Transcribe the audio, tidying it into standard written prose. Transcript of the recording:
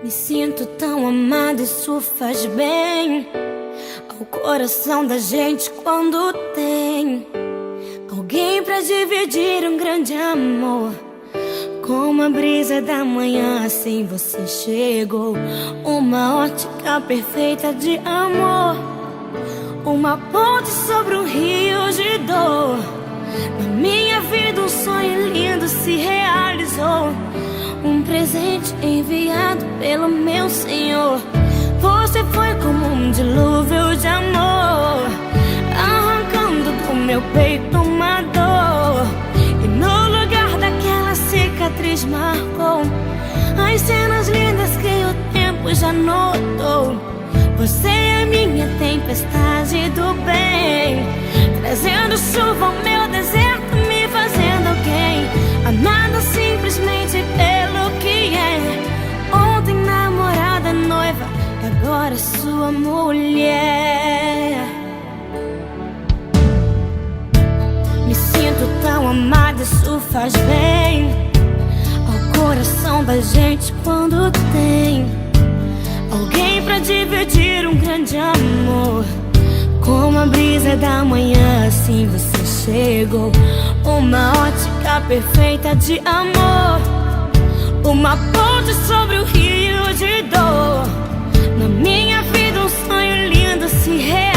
Me sinto tão amada, isso faz bem ao coração da gente quando tem alguém pra dividir um grande amor. Como a brisa da manhã, assim você chegou. Uma ótica perfeita de amor, uma ponte sobre um rio de dor. Na minha vida um sonho lindo se realizou, um presente enviado pelo meu Senhor. Você foi como um dilúvio de amor, arrancando do meu peito uma dor. E no lugar daquela cicatriz marcou as cenas lindas que o tempo já notou. Você é minha tempestade do bem, trazendo chuva ao meu deserto, me fazendo alguém, amada simplesmente pelo que é. Ontem namorada, noiva, e agora sua mulher. Me sinto tão amada, isso faz bem ao coração da gente quando tem alguém pra dividir um grande amor. Como a brisa da manhã, assim você chegou. Uma ótica perfeita de amor, uma ponte sobre o rio de dor. Na minha vida um sonho lindo se realizou,